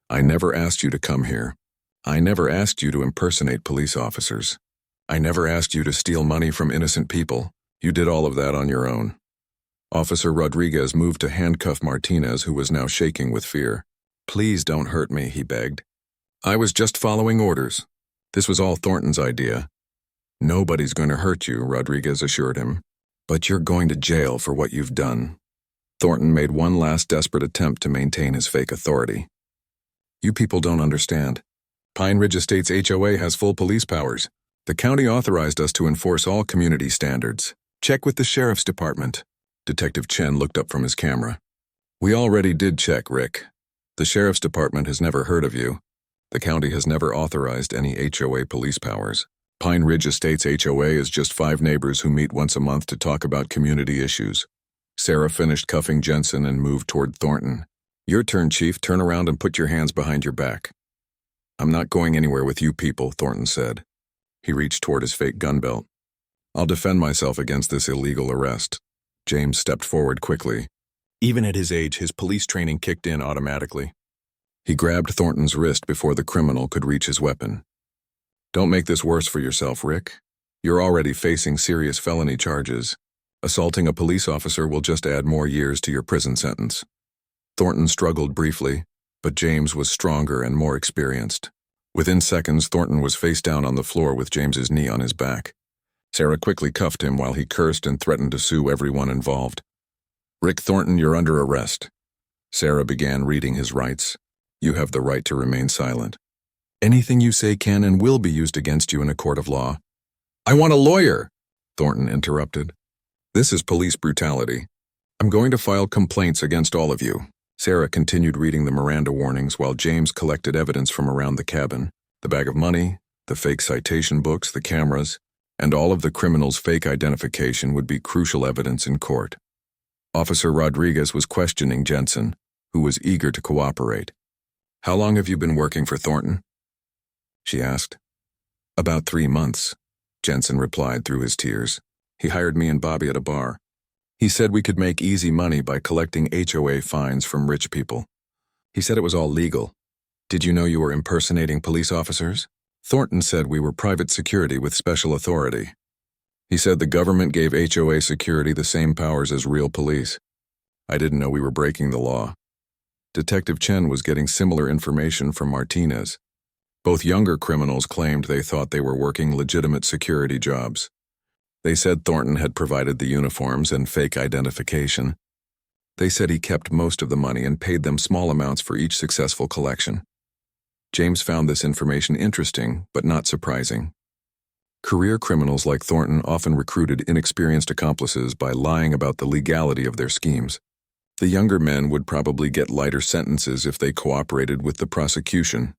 "I never asked you to come here. I never asked you to impersonate police officers. I never asked you to steal money from innocent people. You did all of that on your own." Officer Rodriguez moved to handcuff Martinez, who was now shaking with fear. "Please don't hurt me," he begged. "I was just following orders. This was all Thornton's idea." "Nobody's going to hurt you," Rodriguez assured him. "But you're going to jail for what you've done." Thornton made one last desperate attempt to maintain his fake authority. "You people don't understand. Pine Ridge Estates HOA has full police powers. The county authorized us to enforce all community standards. Check with the sheriff's department." Detective Chen looked up from his camera. "We already did check, Rick. The sheriff's department has never heard of you. The county has never authorized any HOA police powers. Pine Ridge Estates HOA is just 5 neighbors who meet once a month to talk about community issues." Sarah finished cuffing Jensen and moved toward Thornton. "Your turn, Chief. Turn around and put your hands behind your back." "I'm not going anywhere with you people," Thornton said. He reached toward his fake gun belt. "I'll defend myself against this illegal arrest." James stepped forward quickly. Even at his age, his police training kicked in automatically. He grabbed Thornton's wrist before the criminal could reach his weapon. "Don't make this worse for yourself, Rick. You're already facing serious felony charges. Assaulting a police officer will just add more years to your prison sentence." Thornton struggled briefly, but James was stronger and more experienced. Within seconds, Thornton was face down on the floor with James's knee on his back. Sarah quickly cuffed him while he cursed and threatened to sue everyone involved. "Rick Thornton, you're under arrest." Sarah began reading his rights. "You have the right to remain silent. Anything you say can and will be used against you in a court of law." "I want a lawyer," Thornton interrupted. "This is police brutality. I'm going to file complaints against all of you." Sarah continued reading the Miranda warnings while James collected evidence from around the cabin: the bag of money, the fake citation books, the cameras, and all of the criminal's fake identification would be crucial evidence in court. Officer Rodriguez was questioning Jensen, who was eager to cooperate. "How long have you been working for Thornton?" she asked. "About 3 months," Jensen replied through his tears. "He hired me and Bobby at a bar. He said we could make easy money by collecting HOA fines from rich people. He said it was all legal. Did you know you were impersonating police officers? Thornton said we were private security with special authority. He said the government gave HOA security the same powers as real police. I didn't know we were breaking the law." Detective Chen was getting similar information from Martinez. Both younger criminals claimed they thought they were working legitimate security jobs. They said Thornton had provided the uniforms and fake identification. They said he kept most of the money and paid them small amounts for each successful collection. James found this information interesting, but not surprising. Career criminals like Thornton often recruited inexperienced accomplices by lying about the legality of their schemes. The younger men would probably get lighter sentences if they cooperated with the prosecution.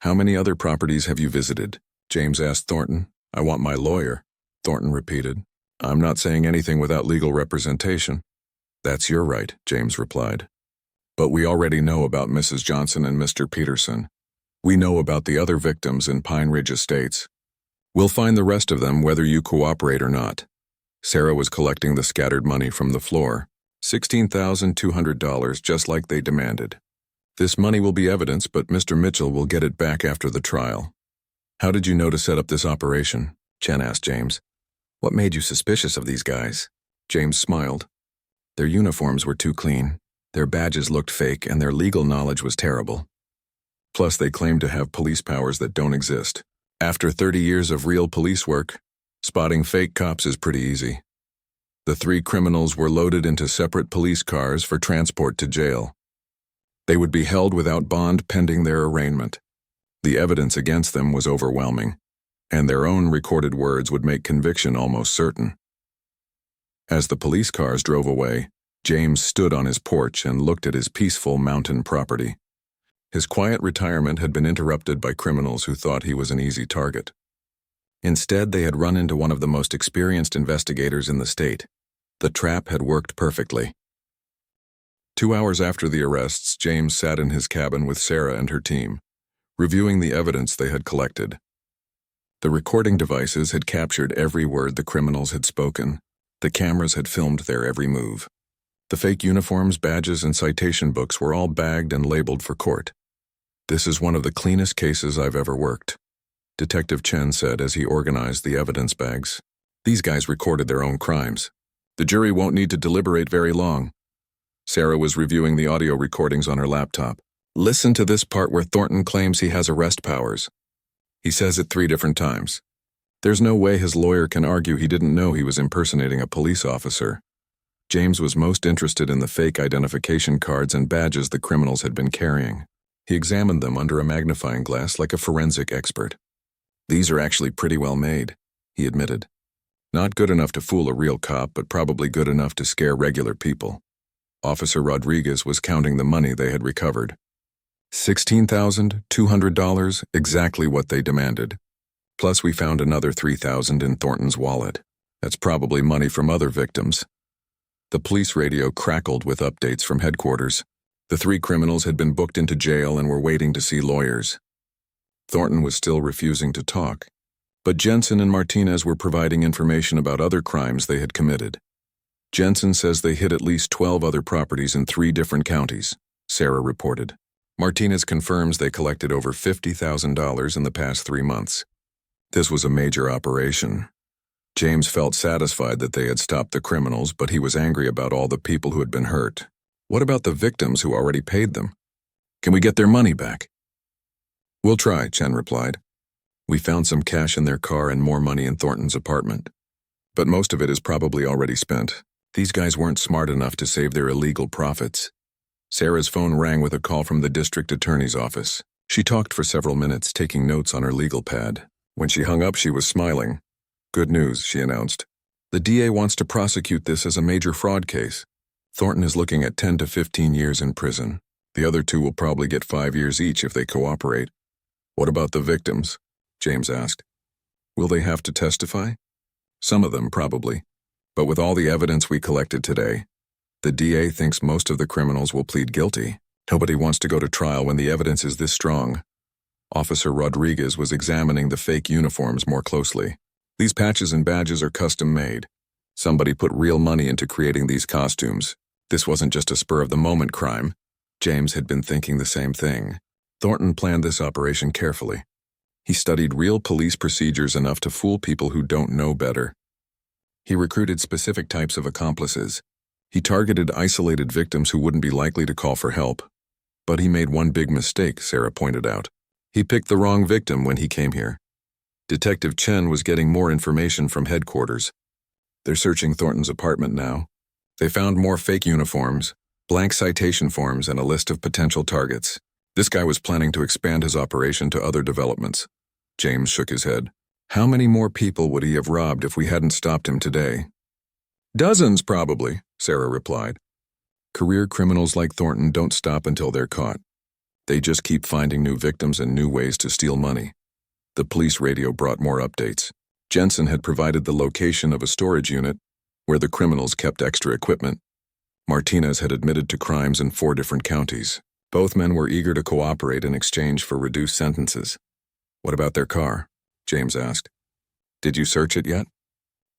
"How many other properties have you visited?" James asked Thornton. "I want my lawyer," Thornton repeated. "I'm not saying anything without legal representation." "That's your right," James replied. "But we already know about Mrs. Johnson and Mr. Peterson. We know about the other victims in Pine Ridge Estates. We'll find the rest of them whether you cooperate or not." Sarah was collecting the scattered money from the floor. $16,200, just like they demanded. "This money will be evidence, but Mr. Mitchell will get it back after the trial." "How did you know to set up this operation?" Chen asked James. "What made you suspicious of these guys?" James smiled. "Their uniforms were too clean, their badges looked fake, and their legal knowledge was terrible. Plus, they claimed to have police powers that don't exist. After 30 years of real police work, spotting fake cops is pretty easy." The 3 criminals were loaded into separate police cars for transport to jail. They would be held without bond pending their arraignment. The evidence against them was overwhelming, and their own recorded words would make conviction almost certain. As the police cars drove away, James stood on his porch and looked at his peaceful mountain property. His quiet retirement had been interrupted by criminals who thought he was an easy target. Instead, they had run into one of the most experienced investigators in the state. The trap had worked perfectly. 2 hours after the arrests, James sat in his cabin with Sarah and her team, reviewing the evidence they had collected. The recording devices had captured every word the criminals had spoken. The cameras had filmed their every move. The fake uniforms, badges, and citation books were all bagged and labeled for court. "This is one of the cleanest cases I've ever worked," Detective Chen said as he organized the evidence bags. "These guys recorded their own crimes. The jury won't need to deliberate very long." Sarah was reviewing the audio recordings on her laptop. "Listen to this part where Thornton claims he has arrest powers. He says it 3 different times. There's no way his lawyer can argue he didn't know he was impersonating a police officer." James was most interested in the fake identification cards and badges the criminals had been carrying. He examined them under a magnifying glass like a forensic expert. "These are actually pretty well made," he admitted. "Not good enough to fool a real cop, but probably good enough to scare regular people." Officer Rodriguez was counting the money they had recovered. $16,200, exactly what they demanded. Plus, we found another $3,000 in Thornton's wallet. That's probably money from other victims. The police radio crackled with updates from headquarters. The 3 criminals had been booked into jail and were waiting to see lawyers. Thornton was still refusing to talk, but Jensen and Martinez were providing information about other crimes they had committed. Jensen says they hit at least 12 other properties in 3 different counties, Sarah reported. Martinez confirms they collected over $50,000 in the past 3 months. This was a major operation. James felt satisfied that they had stopped the criminals, but he was angry about all the people who had been hurt. What about the victims who already paid them? Can we get their money back? We'll try, Chen replied. We found some cash in their car and more money in Thornton's apartment. But most of it is probably already spent. These guys weren't smart enough to save their illegal profits. Sarah's phone rang with a call from the district attorney's office. She talked for several minutes, taking notes on her legal pad. When she hung up, she was smiling. Good news, she announced. The DA wants to prosecute this as a major fraud case. Thornton is looking at 10 to 15 years in prison. The other 2 will probably get 5 years each if they cooperate. What about the victims? James asked. Will they have to testify? Some of them, probably. But with all the evidence we collected today, the DA thinks most of the criminals will plead guilty. Nobody wants to go to trial when the evidence is this strong. Officer Rodriguez was examining the fake uniforms more closely. These patches and badges are custom-made. Somebody put real money into creating these costumes. This wasn't just a spur-of-the-moment crime. James had been thinking the same thing. Thornton planned this operation carefully. He studied real police procedures enough to fool people who don't know better. He recruited specific types of accomplices. He targeted isolated victims who wouldn't be likely to call for help. But he made one big mistake, Sarah pointed out. He picked the wrong victim when he came here. Detective Chen was getting more information from headquarters. They're searching Thornton's apartment now. They found more fake uniforms, blank citation forms, and a list of potential targets. This guy was planning to expand his operation to other developments. James shook his head. How many more people would he have robbed if we hadn't stopped him today? Dozens, probably, Sarah replied. Career criminals like Thornton don't stop until they're caught. They just keep finding new victims and new ways to steal money. The police radio brought more updates. Jensen had provided the location of a storage unit where the criminals kept extra equipment. Martinez had admitted to crimes in 4 different counties. Both men were eager to cooperate in exchange for reduced sentences. What about their car? James asked. Did you search it yet?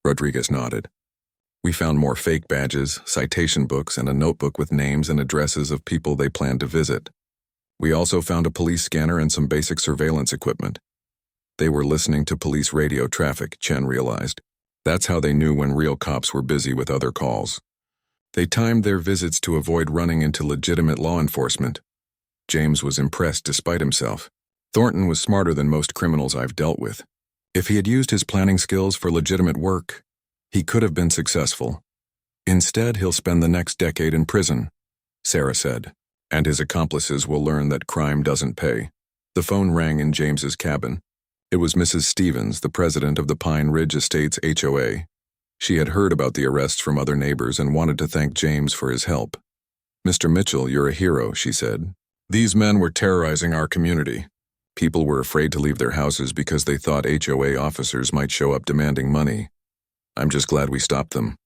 Rodriguez nodded. We found more fake badges, citation books, and a notebook with names and addresses of people they planned to visit. We also found a police scanner and some basic surveillance equipment. They were listening to police radio traffic, Chen realized. That's how they knew when real cops were busy with other calls. They timed their visits to avoid running into legitimate law enforcement. James was impressed despite himself. Thornton was smarter than most criminals I've dealt with. If he had used his planning skills for legitimate work, he could have been successful. Instead, he'll spend the next decade in prison, Sarah said, and his accomplices will learn that crime doesn't pay. The phone rang in James's cabin. It was Mrs. Stevens, the president of the Pine Ridge Estates HOA. She had heard about the arrests from other neighbors and wanted to thank James for his help. "Mr. Mitchell, you're a hero," she said. "These men were terrorizing our community. People were afraid to leave their houses because they thought HOA officers might show up demanding money. I'm just glad we stopped them,"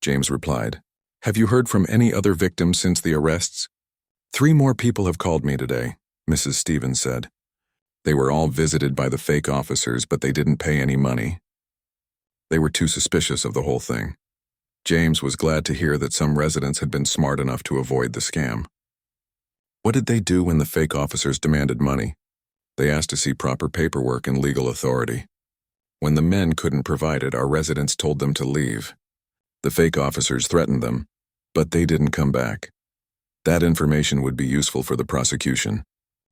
James replied. "Have you heard from any other victims since the arrests?" "3 more people have called me today," Mrs. Stevens said. "They were all visited by the fake officers, but they didn't pay any money. They were too suspicious of the whole thing." James was glad to hear that some residents had been smart enough to avoid the scam. "What did they do when the fake officers demanded money?" "They asked to see proper paperwork and legal authority. When the men couldn't provide it, our residents told them to leave. The fake officers threatened them, but they didn't come back. That information would be useful for the prosecution.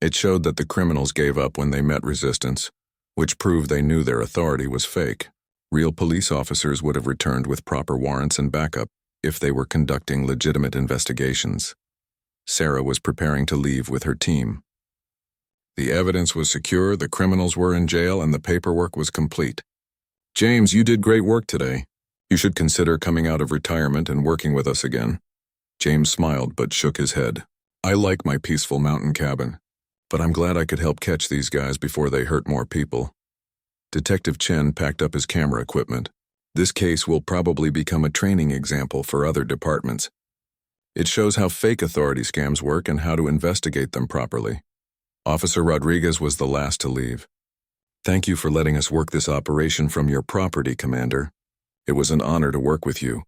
It showed that the criminals gave up when they met resistance, which proved they knew their authority was fake. Real police officers would have returned with proper warrants and backup if they were conducting legitimate investigations." Sarah was preparing to leave with her team. "The evidence was secure, the criminals were in jail, and the paperwork was complete. James, you did great work today. You should consider coming out of retirement and working with us again." James smiled but shook his head. "I like my peaceful mountain cabin, but I'm glad I could help catch these guys before they hurt more people." Detective Chen packed up his camera equipment. "This case will probably become a training example for other departments. It shows how fake authority scams work and how to investigate them properly." Officer Rodriguez was the last to leave. "Thank you for letting us work this operation from your property, Commander. It was an honor to work with you."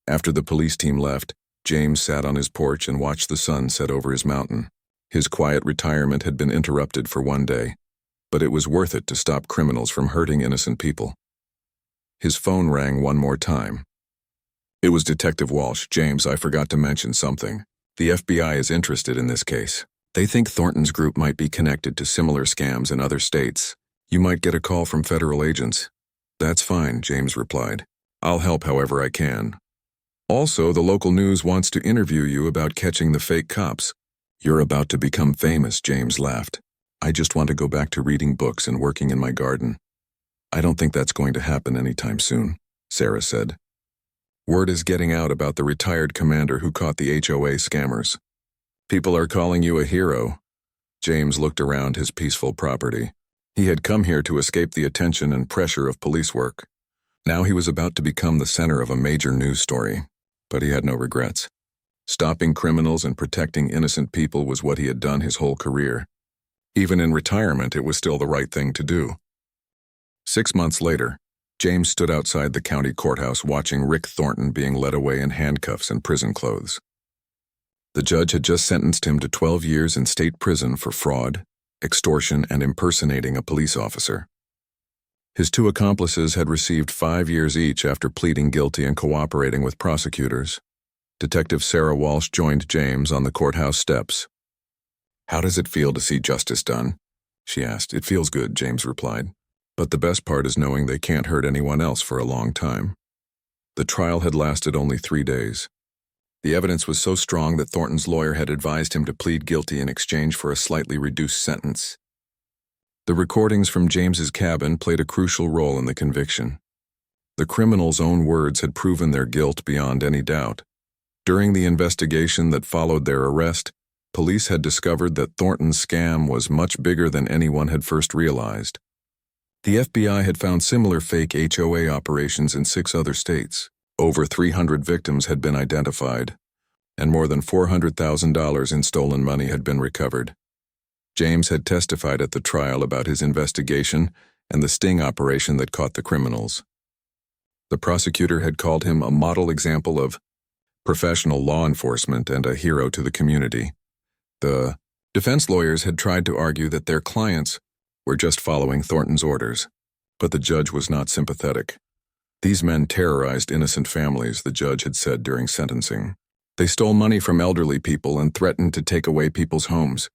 After the police team left, James sat on his porch and watched the sun set over his mountain. His quiet retirement had been interrupted for one day, but it was worth it to stop criminals from hurting innocent people. His phone rang one more time. It was Detective Walsh. "James, I forgot to mention something. The FBI is interested in this case. They think Thornton's group might be connected to similar scams in other states. You might get a call from federal agents." "That's fine," James replied. "I'll help however I can. Also, the local news wants to interview you about catching the fake cops." "You're about to become famous," James laughed. "I just want to go back to reading books and working in my garden." "I don't think that's going to happen anytime soon," Sarah said. "Word is getting out about the retired commander who caught the HOA scammers. People are calling you a hero." James looked around his peaceful property. He had come here to escape the attention and pressure of police work. Now he was about to become the center of a major news story, but he had no regrets. Stopping criminals and protecting innocent people was what he had done his whole career. Even in retirement, it was still the right thing to do. 6 months later, James stood outside the county courthouse watching Rick Thornton being led away in handcuffs and prison clothes. The judge had just sentenced him to 12 years in state prison for fraud, extortion, and impersonating a police officer. His 2 accomplices had received 5 years each after pleading guilty and cooperating with prosecutors. Detective Sarah Walsh joined James on the courthouse steps. "How does it feel to see justice done?" she asked. "It feels good," James replied. "But the best part is knowing they can't hurt anyone else for a long time." The trial had lasted only 3 days. The evidence was so strong that Thornton's lawyer had advised him to plead guilty in exchange for a slightly reduced sentence. The recordings from James's cabin played a crucial role in the conviction. The criminals' own words had proven their guilt beyond any doubt. During the investigation that followed their arrest, police had discovered that Thornton's scam was much bigger than anyone had first realized. The FBI had found similar fake HOA operations in 6 other states. Over 300 victims had been identified, and more than $400,000 in stolen money had been recovered. James had testified at the trial about his investigation and the sting operation that caught the criminals. The prosecutor had called him a model example of professional law enforcement and a hero to the community. The defense lawyers had tried to argue that their clients were just following Thornton's orders, but the judge was not sympathetic. "These men terrorized innocent families," the judge had said during sentencing. "They stole money from elderly people and threatened to take away people's homes.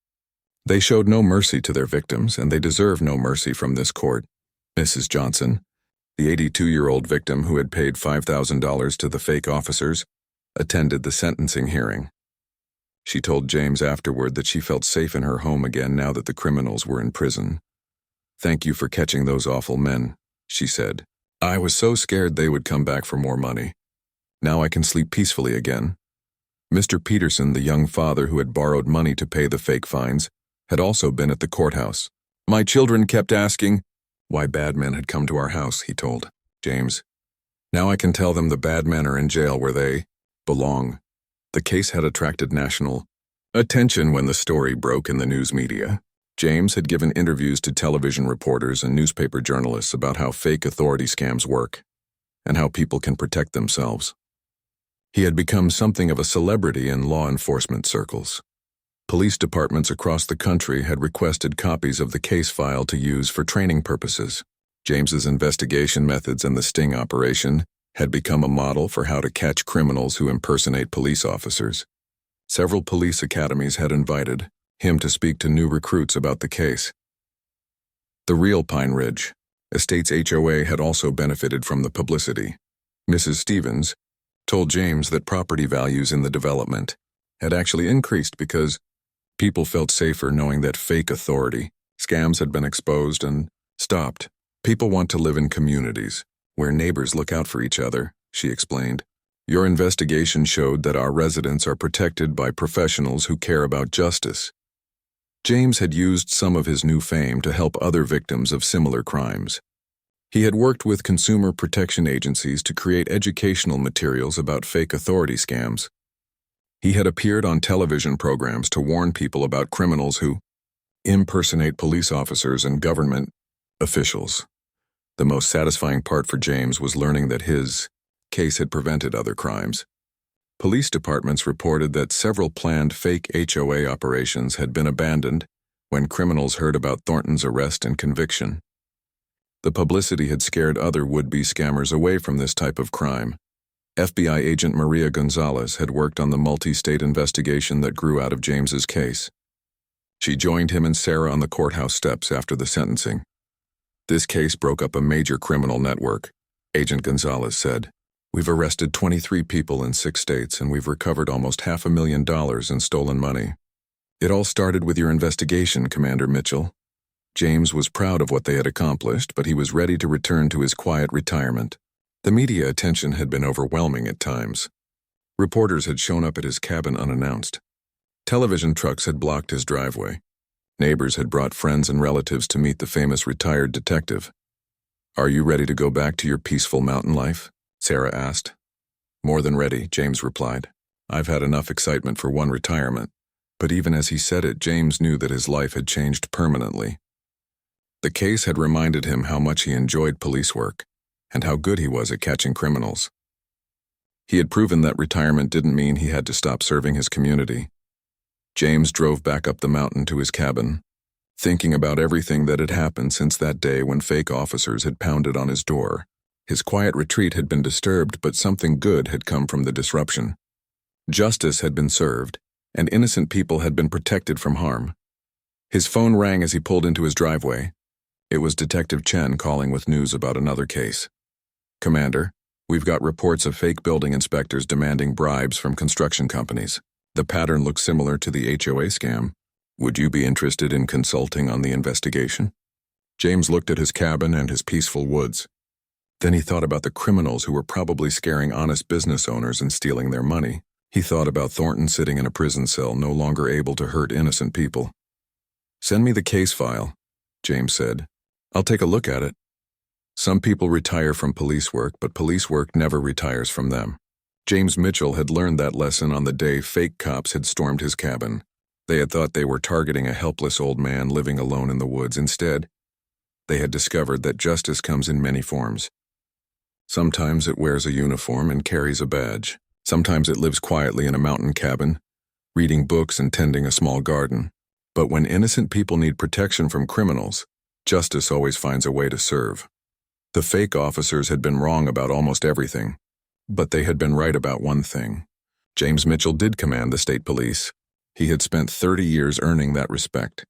They showed no mercy to their victims, and they deserve no mercy from this court." Mrs. Johnson, the 82-year-old victim who had paid $5,000 to the fake officers, attended the sentencing hearing. She told James afterward that she felt safe in her home again now that the criminals were in prison. "Thank you for catching those awful men," she said. "I was so scared they would come back for more money. Now I can sleep peacefully again." Mr. Peterson, the young father who had borrowed money to pay the fake fines, had also been at the courthouse. "My children kept asking why bad men had come to our house," he told James. "Now I can tell them the bad men are in jail where they belong." The case had attracted national attention when the story broke in the news media. James had given interviews to television reporters and newspaper journalists about how fake authority scams work and how people can protect themselves. He had become something of a celebrity in law enforcement circles. Police departments across the country had requested copies of the case file to use for training purposes. James's investigation methods and the sting operation had become a model for how to catch criminals who impersonate police officers. Several police academies had invited him to speak to new recruits about the case. The real Pine Ridge Estates HOA had also benefited from the publicity. Mrs. Stevens told James that property values in the development had actually increased because people felt safer knowing that fake authority scams had been exposed and stopped. "People want to live in communities where neighbors look out for each other," she explained. "Your investigation showed that our residents are protected by professionals who care about justice." James had used some of his new fame to help other victims of similar crimes. He had worked with consumer protection agencies to create educational materials about fake authority scams. He had appeared on television programs to warn people about criminals who impersonate police officers and government officials. The most satisfying part for James was learning that his case had prevented other crimes. Police departments reported that several planned fake HOA operations had been abandoned when criminals heard about Thornton's arrest and conviction. The publicity had scared other would-be scammers away from this type of crime. FBI agent Maria Gonzalez had worked on the multi-state investigation that grew out of James's case. She joined him and Sarah on the courthouse steps after the sentencing. "This case broke up a major criminal network," Agent Gonzalez said. "We've arrested 23 people in 6 states and we've recovered almost $500,000 in stolen money." "It all started with your investigation, Commander Mitchell." James was proud of what they had accomplished, but he was ready to return to his quiet retirement. The media attention had been overwhelming at times. Reporters had shown up at his cabin unannounced. Television trucks had blocked his driveway. Neighbors had brought friends and relatives to meet the famous retired detective. "Are you ready to go back to your peaceful mountain life?" Sarah asked. "More than ready," James replied. "I've had enough excitement for one retirement." But even as he said it, James knew that his life had changed permanently. The case had reminded him how much he enjoyed police work and how good he was at catching criminals. He had proven that retirement didn't mean he had to stop serving his community. James drove back up the mountain to his cabin, thinking about everything that had happened since that day when fake officers had pounded on his door. His quiet retreat had been disturbed, but something good had come from the disruption. Justice had been served, and innocent people had been protected from harm. His phone rang as he pulled into his driveway. It was Detective Chen calling with news about another case. "Commander, we've got reports of fake building inspectors demanding bribes from construction companies. The pattern looks similar to the HOA scam. Would you be interested in consulting on the investigation?" James looked at his cabin and his peaceful woods. Then he thought about the criminals who were probably scaring honest business owners and stealing their money. He thought about Thornton sitting in a prison cell, no longer able to hurt innocent people. "Send me the case file," James said. "I'll take a look at it." Some people retire from police work, but police work never retires from them. James Mitchell had learned that lesson on the day fake cops had stormed his cabin. They had thought they were targeting a helpless old man living alone in the woods. Instead, they had discovered that justice comes in many forms. Sometimes it wears a uniform and carries a badge. Sometimes it lives quietly in a mountain cabin, reading books and tending a small garden. But when innocent people need protection from criminals, justice always finds a way to serve. The fake officers had been wrong about almost everything, but they had been right about one thing. James Mitchell did command the state police. He had spent 30 years earning that respect,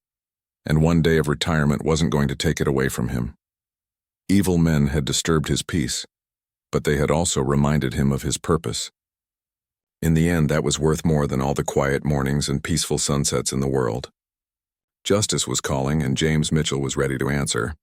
and one day of retirement wasn't going to take it away from him. Evil men had disturbed his peace, but they had also reminded him of his purpose. In the end, that was worth more than all the quiet mornings and peaceful sunsets in the world. Justice was calling, and James Mitchell was ready to answer.